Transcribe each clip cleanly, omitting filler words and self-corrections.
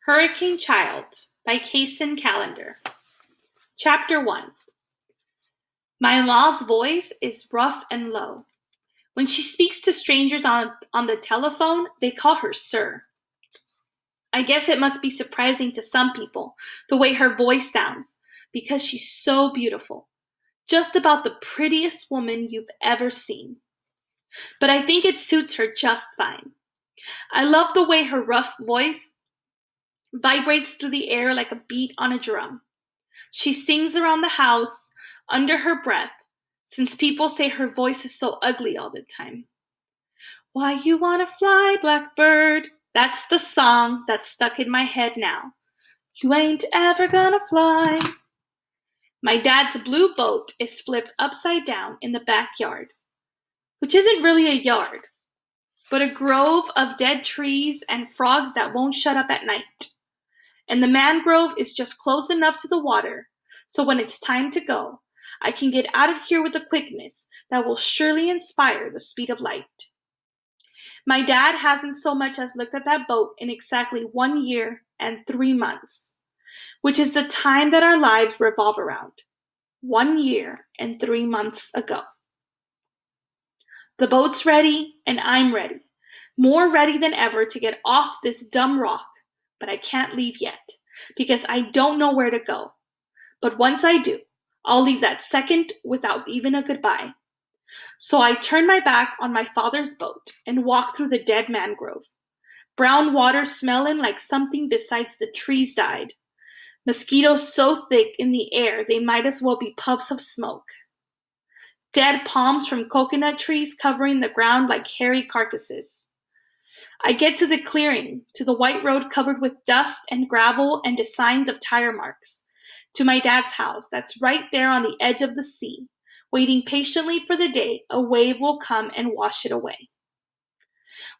Hurricane Child by Kaysen Callender. Chapter 1. My in-law's voice is rough and low. When she speaks to strangers on the telephone, they call her Sir. I guess it must be surprising to some people, the way her voice sounds, because she's so beautiful. Just about the prettiest woman you've ever seen. But I think it suits her just fine. I love the way her rough voice vibrates through the air like a beat on a drum. She sings around the house under her breath, since people say her voice is so ugly all the time. Why you wanna fly, blackbird? That's the song that's stuck in my head now. You ain't ever gonna fly. My dad's blue boat is flipped upside down in the backyard, which isn't really a yard, but a grove of dead trees and frogs that won't shut up at night. And the mangrove is just close enough to the water, so when it's time to go, I can get out of here with a quickness that will surely inspire the speed of light. My dad hasn't so much as looked at that boat in exactly 1 year and 3 months, which is the time that our lives revolve around. 1 year and 3 months ago. The boat's ready, and I'm ready. More ready than ever to get off this dumb rock, but I can't leave yet, because I don't know where to go. But once I do, I'll leave that second without even a goodbye. So I turn my back on my father's boat and walk through the dead mangrove. Brown water smelling like something besides the trees died. Mosquitoes so thick in the air they might as well be puffs of smoke. Dead palms from coconut trees covering the ground like hairy carcasses. I get to the clearing, to the white road covered with dust and gravel and the signs of tire marks, to my dad's house that's right there on the edge of the sea, waiting patiently for the day a wave will come and wash it away.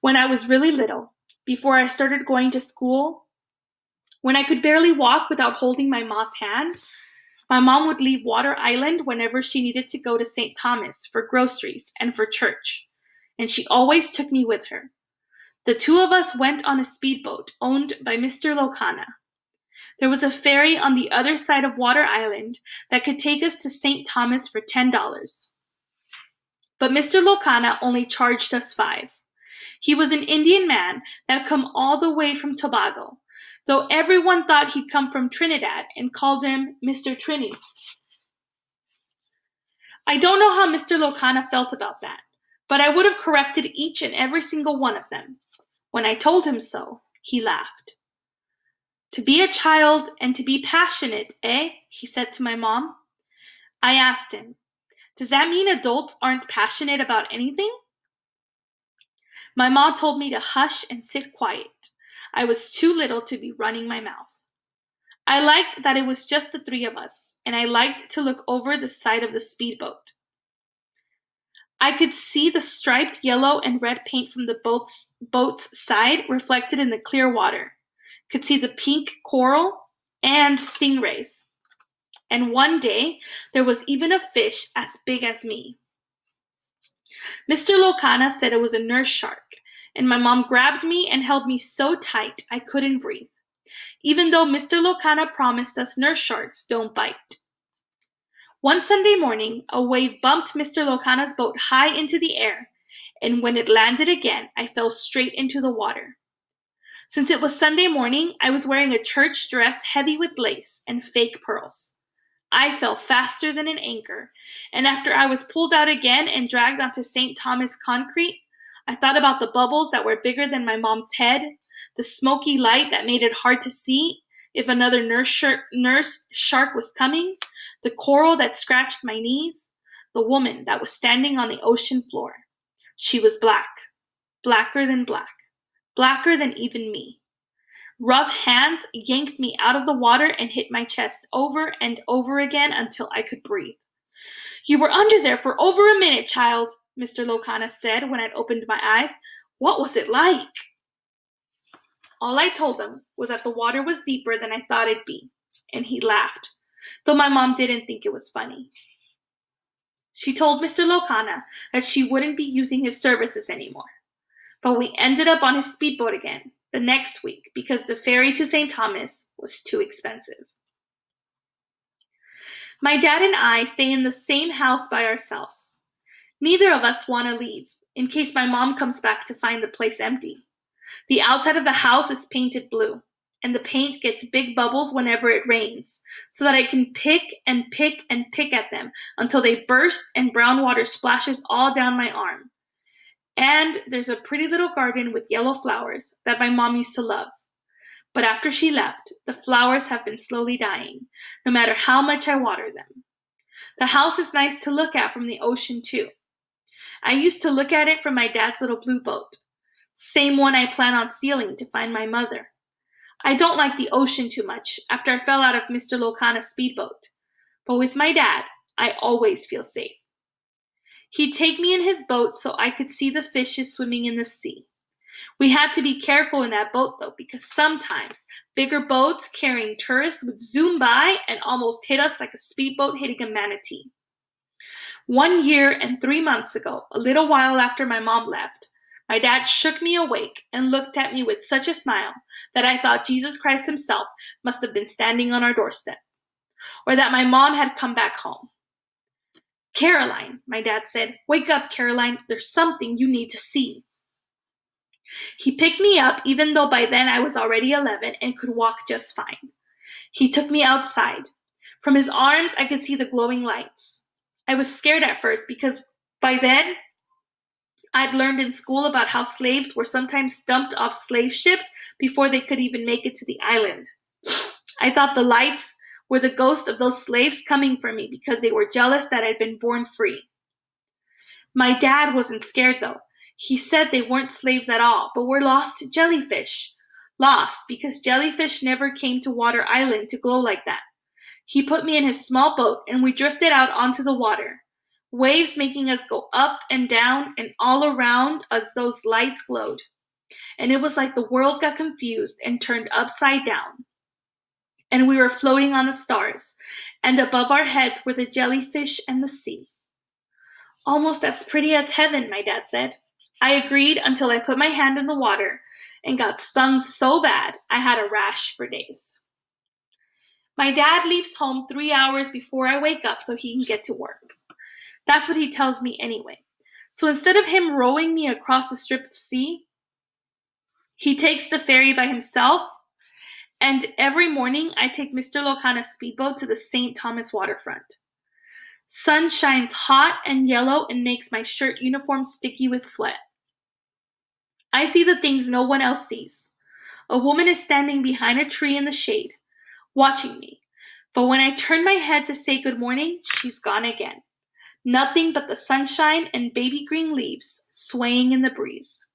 When I was really little, before I started going to school, when I could barely walk without holding my mom's hand, my mom would leave Water Island whenever she needed to go to St. Thomas for groceries and for church, and she always took me with her. The two of us went on a speedboat owned by Mr. Locana. There was a ferry on the other side of Water Island that could take us to St. Thomas for $10. But Mr. Locana only charged us $5. He was an Indian man that had come all the way from Tobago, though everyone thought he'd come from Trinidad and called him Mr. Trini. I don't know how Mr. Locana felt about that, but I would have corrected each and every single one of them. When I told him so, he laughed. To be a child and to be passionate, eh? He said to my mom. I asked him, does that mean adults aren't passionate about anything? My mom told me to hush and sit quiet. I was too little to be running my mouth. I liked that it was just the three of us, and I liked to look over the side of the speedboat. I could see the striped yellow and red paint from the boat's side reflected in the clear water. Could see the pink coral and stingrays. And one day, there was even a fish as big as me. Mr. Locana said it was a nurse shark, and my mom grabbed me and held me so tight I couldn't breathe, even though Mr. Locana promised us nurse sharks don't bite. One Sunday morning, a wave bumped Mr. Locana's boat high into the air, and when it landed again, I fell straight into the water. Since it was Sunday morning, I was wearing a church dress heavy with lace and fake pearls. I fell faster than an anchor, and after I was pulled out again and dragged onto St. Thomas concrete, I thought about the bubbles that were bigger than my mom's head, the smoky light that made it hard to see if another nurse shark was coming, the coral that scratched my knees, the woman that was standing on the ocean floor. She was black, blacker than black, blacker than even me. Rough hands yanked me out of the water and hit my chest over and over again until I could breathe. You were under there for over a minute, child, Mr. Locana said when I'd opened my eyes. What was it like? All I told him was that the water was deeper than I thought it'd be, and he laughed, though my mom didn't think it was funny. She told Mr. Locana that she wouldn't be using his services anymore, but we ended up on his speedboat again, the next week because the ferry to St. Thomas was too expensive. My dad and I stay in the same house by ourselves. Neither of us want to leave, in case my mom comes back to find the place empty. The outside of the house is painted blue, and the paint gets big bubbles whenever it rains, so that I can pick and pick and pick at them until they burst and brown water splashes all down my arm. And there's a pretty little garden with yellow flowers that my mom used to love. But after she left, the flowers have been slowly dying, no matter how much I water them. The house is nice to look at from the ocean, too. I used to look at it from my dad's little blue boat. Same one I plan on stealing to find my mother. I don't like the ocean too much after I fell out of Mr. Locana's speedboat. But with my dad, I always feel safe. He'd take me in his boat so I could see the fishes swimming in the sea. We had to be careful in that boat, though, because sometimes bigger boats carrying tourists would zoom by and almost hit us like a speedboat hitting a manatee. 1 year and 3 months ago, a little while after my mom left, my dad shook me awake and looked at me with such a smile that I thought Jesus Christ himself must have been standing on our doorstep, or that my mom had come back home. "Caroline," my dad said, "wake up, Caroline. There's something you need to see." He picked me up even though by then I was already 11 and could walk just fine. He took me outside. From his arms, I could see the glowing lights. I was scared at first because by then I'd learned in school about how slaves were sometimes dumped off slave ships before they could even make it to the island. I thought the lights were the ghost of those slaves coming for me because they were jealous that I'd been born free. My dad wasn't scared though. He said they weren't slaves at all, but were lost jellyfish. Lost because jellyfish never came to Water Island to glow like that. He put me in his small boat and we drifted out onto the water. Waves making us go up and down and all around us those lights glowed. And it was like the world got confused and turned upside down. And we were floating on the stars, and above our heads were the jellyfish and the sea. "Almost as pretty as heaven," my dad said. I agreed until I put my hand in the water and got stung so bad I had a rash for days. My dad leaves home 3 hours before I wake up so he can get to work. That's what he tells me anyway. So instead of him rowing me across a strip of sea, he takes the ferry by himself, and every morning I take Mr. Locana's speedboat to the St. Thomas waterfront. Sun shines hot and yellow and makes my shirt uniform sticky with sweat. I see the things no one else sees. A woman is standing behind a tree in the shade, watching me. But when I turn my head to say good morning, she's gone again. Nothing but the sunshine and baby green leaves swaying in the breeze.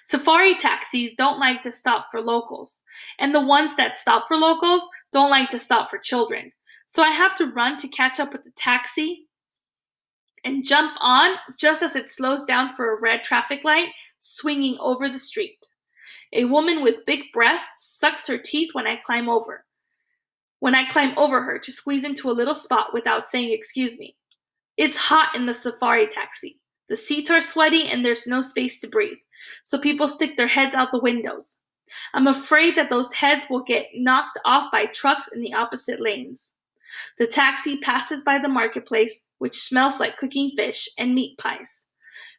Safari taxis don't like to stop for locals, and the ones that stop for locals don't like to stop for children. So I have to run to catch up with the taxi and jump on just as it slows down for a red traffic light, swinging over the street. A woman with big breasts sucks her teeth when I climb over her to squeeze into a little spot without saying excuse me. It's hot in the safari taxi. The seats are sweaty and there's no space to breathe, so people stick their heads out the windows. I'm afraid that those heads will get knocked off by trucks in the opposite lanes. The taxi passes by the marketplace, which smells like cooking fish and meat pies.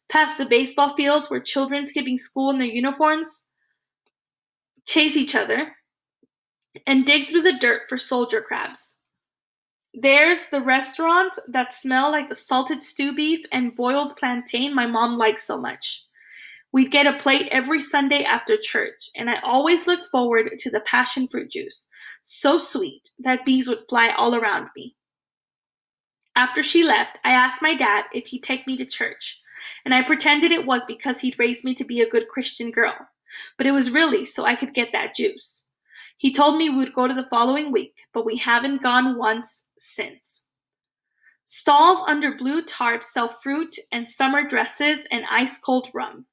Past the baseball fields where children skipping school in their uniforms chase each other and dig through the dirt for soldier crabs. There's the restaurants that smell like the salted stew beef and boiled plantain my mom likes so much. We'd get a plate every Sunday after church, and I always looked forward to the passion fruit juice, so sweet that bees would fly all around me. After she left, I asked my dad if he'd take me to church, and I pretended it was because he'd raised me to be a good Christian girl, but it was really so I could get that juice. He told me we would go to the following week, but we haven't gone once since. Stalls under blue tarps sell fruit and summer dresses and ice-cold rum,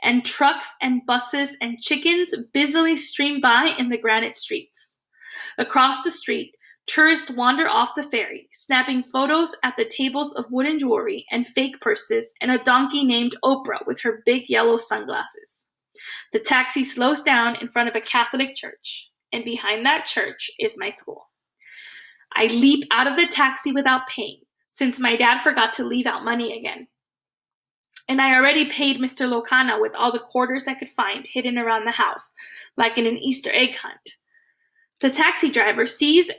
and trucks and buses and chickens busily stream by in the granite streets. Across the street, tourists wander off the ferry, snapping photos at the tables of wooden jewelry and fake purses and a donkey named Oprah with her big yellow sunglasses. The taxi slows down in front of a Catholic church, and behind that church is my school. I leap out of the taxi without paying, since my dad forgot to leave out money again. And I already paid Mr. Locana with all the quarters I could find hidden around the house, like in an Easter egg hunt. The taxi driver sees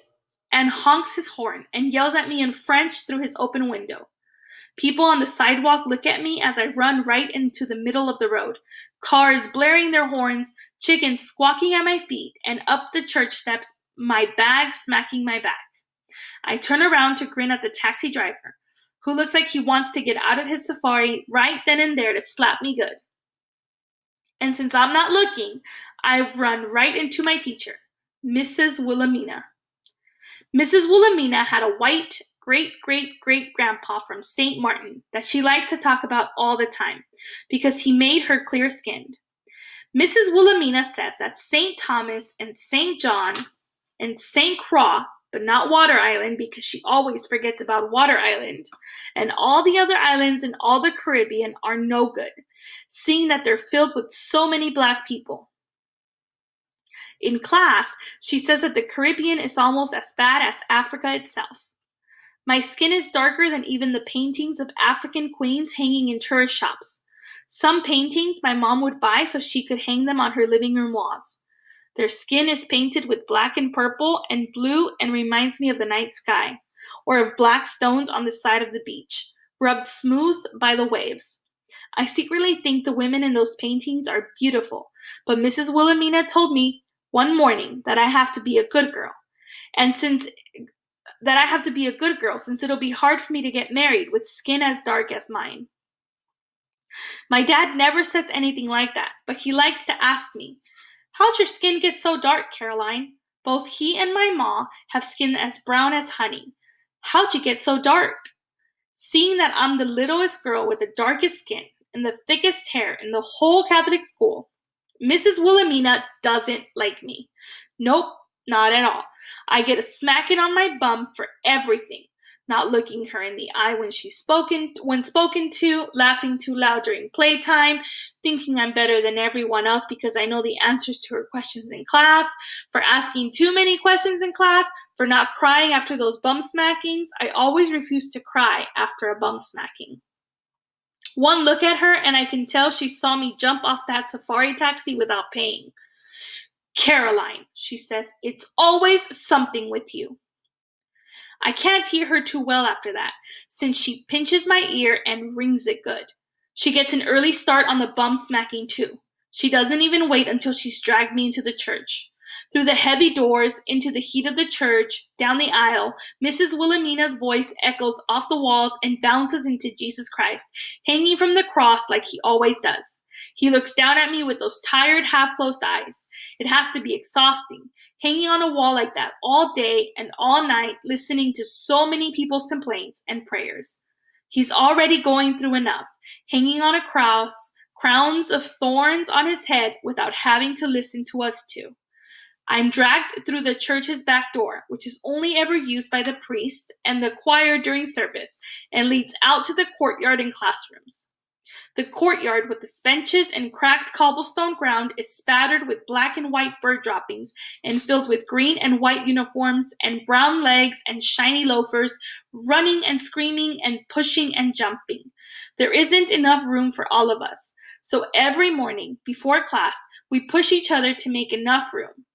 and honks his horn and yells at me in French through his open window. People on the sidewalk look at me as I run right into the middle of the road, cars blaring their horns, chickens squawking at my feet, and up the church steps, my bag smacking my back. I turn around to grin at the taxi driver, who looks like he wants to get out of his safari right then and there to slap me good. And since I'm not looking, I run right into my teacher, Mrs. Wilhelmina. Mrs. Wilhelmina had a white great-great-great-grandpa from St. Martin that she likes to talk about all the time because he made her clear-skinned. Mrs. Wilhelmina says that St. Thomas and St. John and St. Croix, but not Water Island because she always forgets about Water Island, and all the other islands in all the Caribbean are no good, seeing that they're filled with so many black people. In class, she says that the Caribbean is almost as bad as Africa itself. My skin is darker than even the paintings of African queens hanging in tourist shops. Some paintings my mom would buy so she could hang them on her living room walls. Their skin is painted with black and purple and blue and reminds me of the night sky, or of black stones on the side of the beach, rubbed smooth by the waves. I secretly think the women in those paintings are beautiful, but Mrs. Wilhelmina told me one morning that I have to be a good girl. And since it'll be hard for me to get married with skin as dark as mine. My dad never says anything like that, but he likes to ask me, "How'd your skin get so dark, Caroline? Both he and my ma have skin as brown as honey. How'd you get so dark?" Seeing that I'm the littlest girl with the darkest skin and the thickest hair in the whole Catholic school, Mrs. Wilhelmina doesn't like me. Nope, not at all. I get a smacking on my bum for everything. Not looking her in the eye when spoken to, laughing too loud during playtime, thinking I'm better than everyone else because I know the answers to her questions in class, for asking too many questions in class, for not crying after those bum smackings. I always refuse to cry after a bum smacking. One look at her and I can tell she saw me jump off that safari taxi without paying. "Caroline," she says, "it's always something with you." I can't hear her too well after that, since she pinches my ear and rings it good. She gets an early start on the bum smacking too. She doesn't even wait until she's dragged me into the church. Through the heavy doors, into the heat of the church, down the aisle, Mrs. Wilhelmina's voice echoes off the walls and bounces into Jesus Christ, hanging from the cross like he always does. He looks down at me with those tired, half-closed eyes. It has to be exhausting, hanging on a wall like that all day and all night, listening to so many people's complaints and prayers. He's already going through enough, hanging on a cross, crowns of thorns on his head without having to listen to us too. I'm dragged through the church's back door, which is only ever used by the priest and the choir during service, and leads out to the courtyard and classrooms. The courtyard with its benches and cracked cobblestone ground is spattered with black and white bird droppings and filled with green and white uniforms and brown legs and shiny loafers, running and screaming and pushing and jumping. There isn't enough room for all of us, so every morning before class we push each other to make enough room.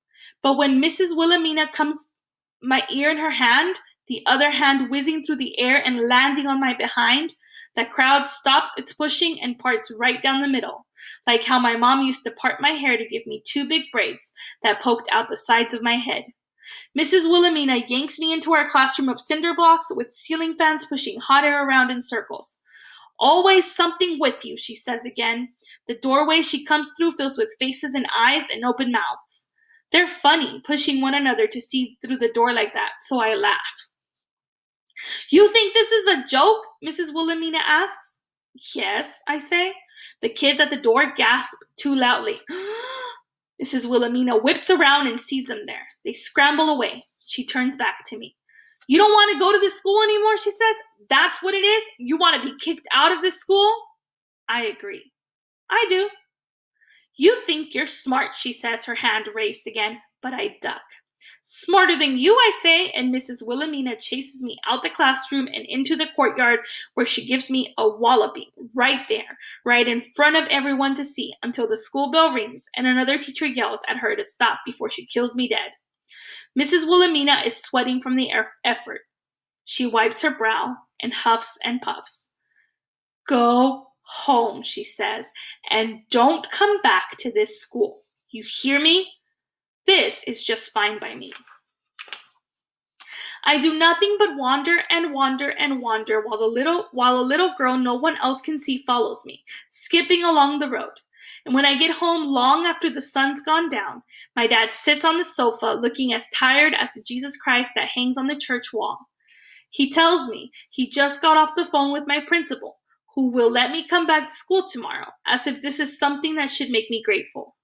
But when Mrs. Wilhelmina comes, my ear in her hand, the other hand whizzing through the air and landing on my behind, the crowd stops its pushing and parts right down the middle, like how my mom used to part my hair to give me two big braids that poked out the sides of my head. Mrs. Wilhelmina yanks me into our classroom of cinder blocks with ceiling fans pushing hot air around in circles. "Always something with you," she says again. The doorway she comes through fills with faces and eyes and open mouths. They're funny, pushing one another to see through the door like that, so I laugh. "You think this is a joke?" Mrs. Wilhelmina asks. "Yes," I say. The kids at the door gasp too loudly. Mrs. Wilhelmina whips around and sees them there. They scramble away. She turns back to me. "You don't want to go to this school anymore," she says. "That's what it is? You want to be kicked out of this school?" I agree. I do. You think you're smart, she says, her hand raised again, but I duck. Smarter than you, I say, and Mrs. Wilhelmina chases me out the classroom and into the courtyard where she gives me a walloping right there, right in front of everyone to see until the school bell rings and another teacher yells at her to stop before she kills me dead. Mrs. Wilhelmina is sweating from the effort. She wipes her brow and huffs and puffs. Go home, she says, and don't come back to this school. You hear me? This is just fine by me. I do nothing but wander and wander and wander while a little girl no one else can see follows me, skipping along the road. And when I get home long after the sun's gone down, my dad sits on the sofa looking as tired as the Jesus Christ that hangs on the church wall. He tells me he just got off the phone with my principal, who will let me come back to school tomorrow, as if this is something that should make me grateful.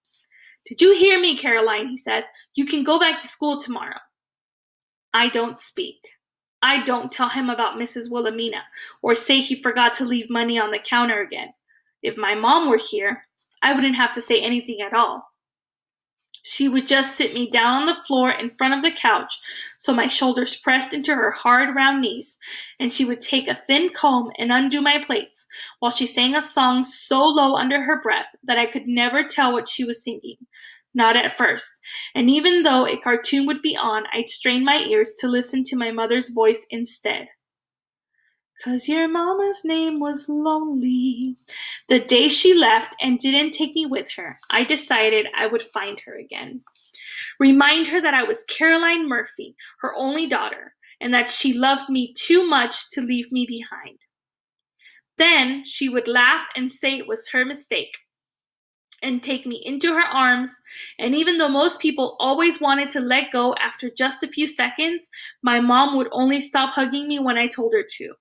Did you hear me, Caroline? He says. You can go back to school tomorrow. I don't speak. I don't tell him about Mrs. Wilhelmina or say he forgot to leave money on the counter again. If my mom were here, I wouldn't have to say anything at all. She would just sit me down on the floor in front of the couch, so my shoulders pressed into her hard round knees, and she would take a thin comb and undo my plaits, while she sang a song so low under her breath that I could never tell what she was singing. Not at first, and even though a cartoon would be on, I'd strain my ears to listen to my mother's voice instead. 'Cause your mama's name was Lonely. The day she left and didn't take me with her, I decided I would find her again. Remind her that I was Caroline Murphy, her only daughter, and that she loved me too much to leave me behind. Then she would laugh and say it was her mistake and take me into her arms, and even though most people always wanted to let go after just a few seconds, my mom would only stop hugging me when I told her to.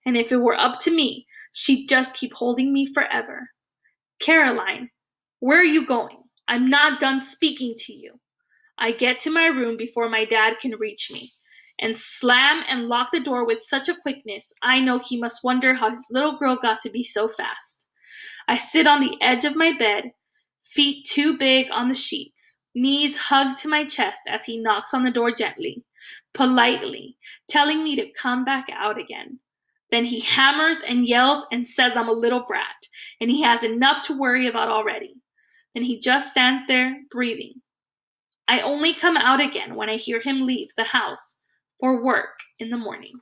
And if it were up to me, she'd just keep holding me forever. Caroline, where are you going? I'm not done speaking to you. I get to my room before my dad can reach me, and slam and lock the door with such a quickness, I know he must wonder how his little girl got to be so fast. I sit on the edge of my bed, feet too big on the sheets, knees hugged to my chest as he knocks on the door gently, politely, telling me to come back out again. Then he hammers and yells and says I'm a little brat, and he has enough to worry about already. Then he just stands there, breathing. I only come out again when I hear him leave the house for work in the morning.